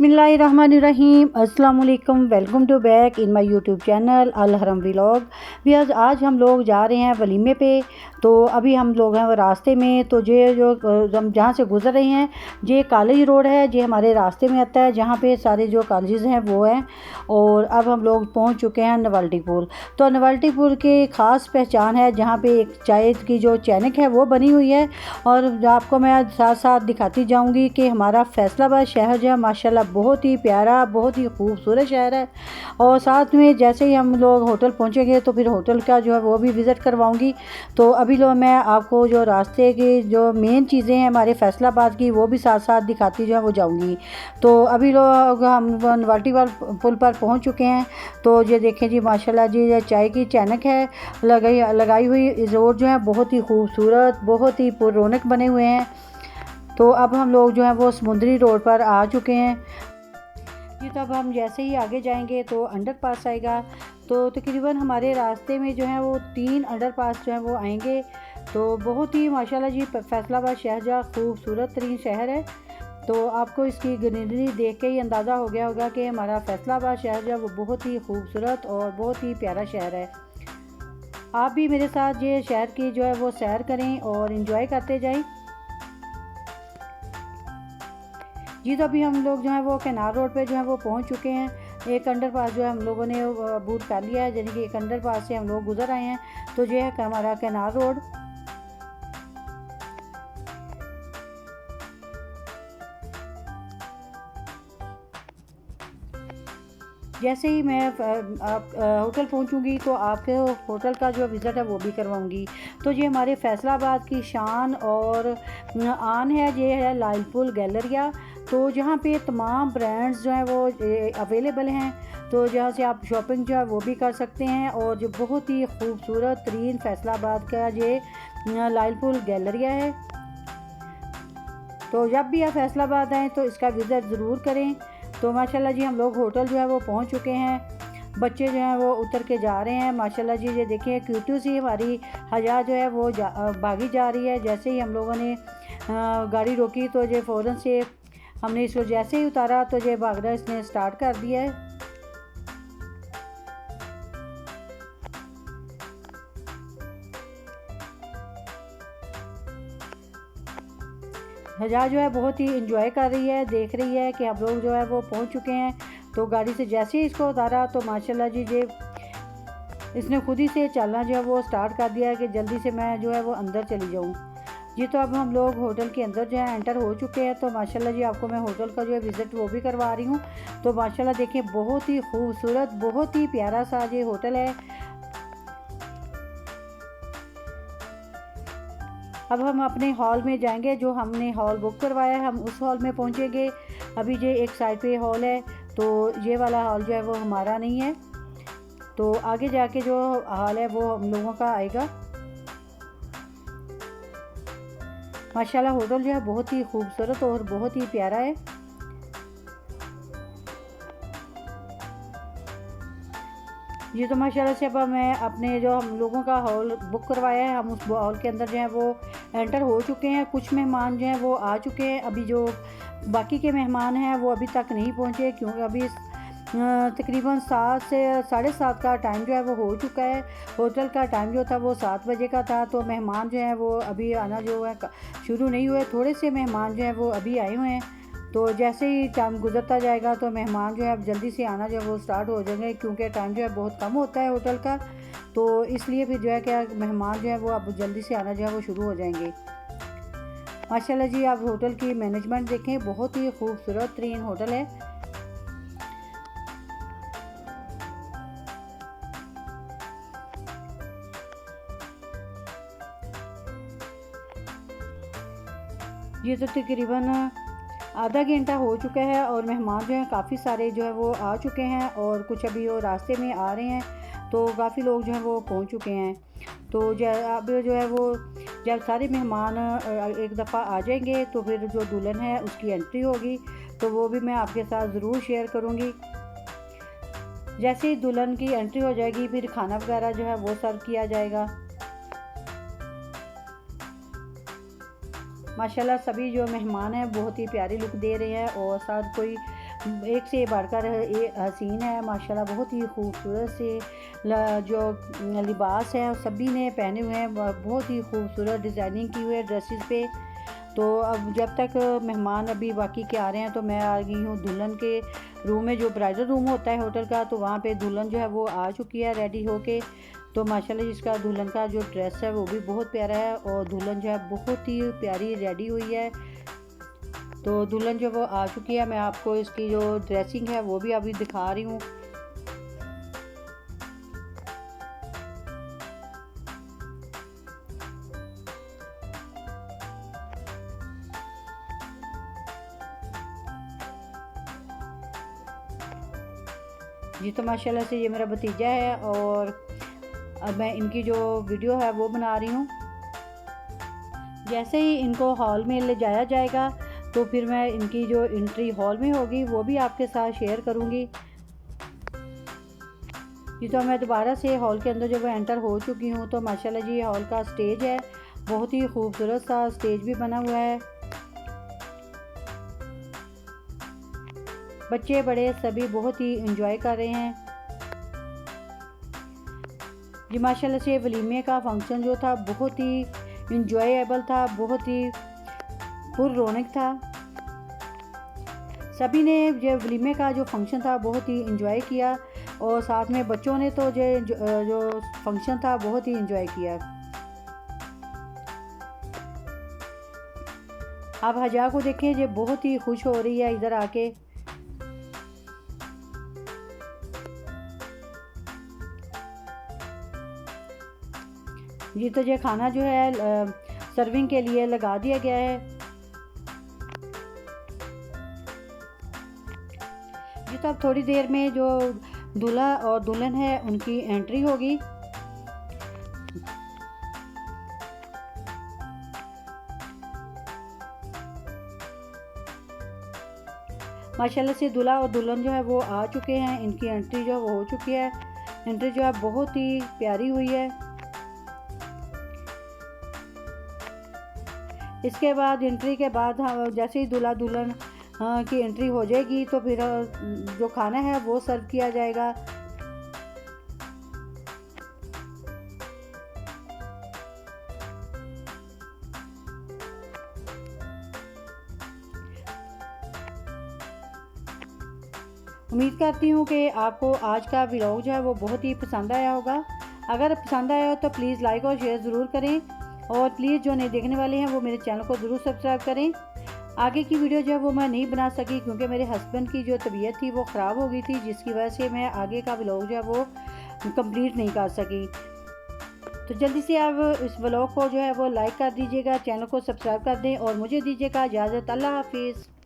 बिस्मिल्लाहिर्रहमानिर्रहीम। अस्सलाम वालेकुम। Welcome to back in my YouTube channel Al Haram vlog. भी आज हम लोग जा रहे हैं वलीमे पे। तो अभी हम लोग हैं वो रास्ते में। तो ये जो हम जहाँ से गुज़र रहे हैं ये कॉलेज रोड है, ये हमारे रास्ते में आता है जहाँ पे सारे जो कॉलेज हैं वो हैं। और अब हम लोग पहुँच चुके हैं नवल्टी पुल। तो नवल्टी पुल की ख़ास पहचान है जहाँ पे एक चाय की जो चैनक है वो बनी हुई है। और आपको मैं साथ साथ दिखाती जाऊँगी कि हमारा फैसलाबाद शहर जो है माशाल्लाह बहुत ही प्यारा, बहुत ही खूबसूरत शहर है। और साथ में जैसे ही हम लोग होटल पहुंचेंगे तो फिर होटल का जो है वो भी विज़िट करवाऊंगी। तो अभी लो मैं आपको जो रास्ते की जो मेन चीज़ें हैं हमारे फैसलाबाद की वो भी साथ साथ दिखाती जो है वो जाऊंगी। तो अभी लोग हम नवल्टी पुल पर पहुंच चुके हैं। तो ये देखें जी माशाल्लाह जी, ये चाय की चैनक है लगाई हुई। रोड जो है बहुत ही खूबसूरत, बहुत ही पुररौनक बने हुए हैं। तो अब हम लोग जो है वो समुद्री रोड पर आ चुके हैं जी। तो अब हम जैसे ही आगे जाएंगे तो अंडरपास आएगा। तो तकरीबन हमारे रास्ते में जो है वो 3 अंडरपास जो है वो आएंगे। तो बहुत ही माशाल्लाह जी फैसलाबाद शहर जो खूबसूरत तरीन शहर है। तो आपको इसकी ग्रीनरी देख के ही अंदाज़ा हो गया होगा कि हमारा फैसलाबाद शहर जो है वो बहुत ही खूबसूरत और बहुत ही प्यारा शहर है। आप भी मेरे साथ ये शहर की जो है वो सैर करें और इन्जॉय करते जाएं जी। तो अभी हम लोग जो है वो कैनाल रोड पे जो है वो पहुंच चुके हैं। एक अंडरपास जो है हम लोगों ने बूथ कर लिया है, यानी कि एक अंडरपास से हम लोग गुजर आए हैं। तो ये है हमारा कैनाल रोड। जैसे ही मैं होटल पहुंचूंगी तो आपके होटल का जो विज़िट है वो भी करवाऊंगी। तो ये हमारे फैसलाबाद की शान और आन है, ये है लाइलपुल गैलरिया। तो जहाँ पे तमाम ब्रांड्स जो हैं वो अवेलेबल हैं। तो जहाँ से आप शॉपिंग जो है वो भी कर सकते हैं। और जो बहुत ही खूबसूरत तरीन फैसलाबाद का ये लाइलपुल गैलरिया है। तो जब भी आप फैसलाबाद आएँ तो इसका विज़िट ज़रूर करें। तो माशाल्लाह जी हम लोग होटल जो है वो पहुंच चुके हैं। बच्चे जो हैं वो उतर के जा रहे हैं। माशाल्लाह जी ये देखिए क्यूटू सी हमारी हया जो है वो भागी जा रही है। जैसे ही हम लोगों ने गाड़ी रोकी तो ये फ़ौरन से हमने इसको जैसे ही उतारा तो ये भागना इसने स्टार्ट कर दिया है। हजा जो है बहुत ही इंजॉय कर रही है, देख रही है कि हम लोग जो है वो पहुंच चुके हैं। तो गाड़ी से जैसे ही इसको उतारा तो माशाल्लाह जी ये इसने खुद ही से चलना जो है वो स्टार्ट कर दिया है कि जल्दी से मैं जो है वो अंदर चली जाऊं जी। तो अब हम लोग होटल के अंदर जो है एंटर हो चुके हैं। तो माशाल्लाह जी आपको मैं होटल का जो है विज़िट वो भी करवा रही हूँ। तो माशाल्लाह देखिए बहुत ही खूबसूरत, बहुत ही प्यारा सा ये होटल है। अब हम अपने हॉल में जाएंगे, जो हमने हॉल बुक करवाया है हम उस हॉल में पहुंचेंगे। अभी ये एक साइड पे हॉल है, तो ये वाला हॉल जो है वो हमारा नहीं है। तो आगे जाके जो हॉल है वो हम लोगों का आएगा। माशाल्लाह होटल जो है बहुत ही खूबसूरत और बहुत ही प्यारा है। ये तो माशाल्लाह से अब मैं अपने जो हम लोगों का हॉल बुक करवाया है हम उस हॉल के अंदर जो है वो एंटर हो चुके हैं। कुछ मेहमान जो हैं वो आ चुके हैं। अभी जो बाकी के मेहमान हैं वो अभी तक नहीं पहुंचे, क्योंकि अभी तकरीबन 7 से 7:30 का टाइम जो है वो हो चुका है। होटल का टाइम जो था वो 7 बजे का था। तो मेहमान जो हैं वो अभी आना जो है शुरू नहीं हुए। थोड़े से मेहमान जो हैं वो अभी आए हुए हैं। तो जैसे ही टाइम गुजरता जाएगा तो मेहमान जो है अब जल्दी से आना जो है वो स्टार्ट हो जाएंगे, क्योंकि टाइम जो है बहुत कम होता है होटल का। तो इसलिए फिर जो है क्या मेहमान जो है वो अब जल्दी से आना जो है वो शुरू हो जाएंगे। माशाल्लाह जी आप होटल की मैनेजमेंट देखें, बहुत ही खूबसूरत तरीन होटल है। ये तो तकरीबन आधा घंटा हो चुका है और मेहमान जो हैं काफ़ी सारे जो है वो आ चुके हैं और कुछ अभी वो रास्ते में आ रहे हैं। तो काफ़ी लोग जो हैं वो पहुंच चुके हैं। तो अब जो है वो जब सारे मेहमान एक दफ़ा आ जाएंगे तो फिर जो दुल्हन है उसकी एंट्री होगी। तो वो भी मैं आपके साथ ज़रूर शेयर करूँगी। जैसे ही दुल्हन की एंट्री हो जाएगी फिर खाना वगैरह जो है वो सर्व किया जाएगा। माशाल्लाह सभी जो मेहमान हैं बहुत ही प्यारी लुक दे रहे हैं और साथ कोई एक से बढ़कर हसीन है माशाल्लाह। बहुत ही खूबसूरत से जो लिबास है सभी ने पहने हुए हैं, बहुत ही खूबसूरत डिज़ाइनिंग की हुई है ड्रेसेस पे। तो अब जब तक मेहमान अभी बाकी के आ रहे हैं तो मैं आ गई हूँ दुल्हन के रूम में, जो ब्राइडल रूम होता है होटल का। तो वहाँ पे दुल्हन जो है वो आ चुकी है रेडी होके। तो माशाल्लाह जिसका दुल्हन का जो ड्रेस है वो भी बहुत प्यारा है और दुल्हन जो है बहुत ही प्यारी रेडी हुई है। तो दुल्हन जो वो आ चुकी है, मैं आपको इसकी जो ड्रेसिंग है वो भी अभी दिखा रही हूँ। जी तो माशाल्लाह से ये मेरा भतीजा है और अब मैं इनकी जो वीडियो है वो बना रही हूँ। जैसे ही इनको हॉल में ले जाया जाएगा तो फिर मैं इनकी जो एंट्री हॉल में होगी वो भी आपके साथ शेयर करूँगी। जी तो मैं दोबारा से हॉल के अंदर जो वो एंटर हो चुकी हूँ। तो माशाल्लाह जी हॉल का स्टेज है, बहुत ही खूबसूरत सा स्टेज भी बना हुआ है। बच्चे बड़े सभी बहुत ही इंजॉय कर रहे हैं। जी माशाल्लाह से वलीमे का फंक्शन जो था बहुत ही इंजॉयबल था, बहुत ही पुर रौनक था। सभी ने जो वलीमे का जो फंक्शन था बहुत ही इंजॉय किया और साथ में बच्चों ने तो जो फंक्शन था बहुत ही इंजॉय किया। आप हजा को देखें, ये बहुत ही खुश हो रही है इधर आके। जी तो ये खाना जो है सर्विंग के लिए लगा दिया गया है। जी तो अब थोड़ी देर में जो दूल्हा और दुल्हन है उनकी एंट्री होगी। माशाल्लाह से दूल्हा और दुल्हन जो है वो आ चुके हैं, इनकी एंट्री जो है वो हो चुकी है। एंट्री जो है बहुत ही प्यारी हुई है। इसके बाद एंट्री के बाद जैसे ही दूल्हा दुल्हन की एंट्री हो जाएगी तो फिर जो खाना है वो सर्व किया जाएगा। उम्मीद करती हूँ कि आपको आज का व्लॉग जो है वो बहुत ही पसंद आया होगा। अगर पसंद आया हो तो प्लीज़ लाइक और शेयर ज़रूर करें और प्लीज़ जो नए देखने वाले हैं वो मेरे चैनल को ज़रूर सब्सक्राइब करें। आगे की वीडियो जो है वो मैं नहीं बना सकी क्योंकि मेरे हस्बैंड की जो तबीयत थी वो ख़राब हो गई थी, जिसकी वजह से मैं आगे का व्लॉग जो है वो कंप्लीट नहीं कर सकी। तो जल्दी से आप इस व्लॉग को जो है वो लाइक कर दीजिएगा, चैनल को सब्सक्राइब कर दें और मुझे दीजिएगा इजाज़त। अल्लाह हाफिज़।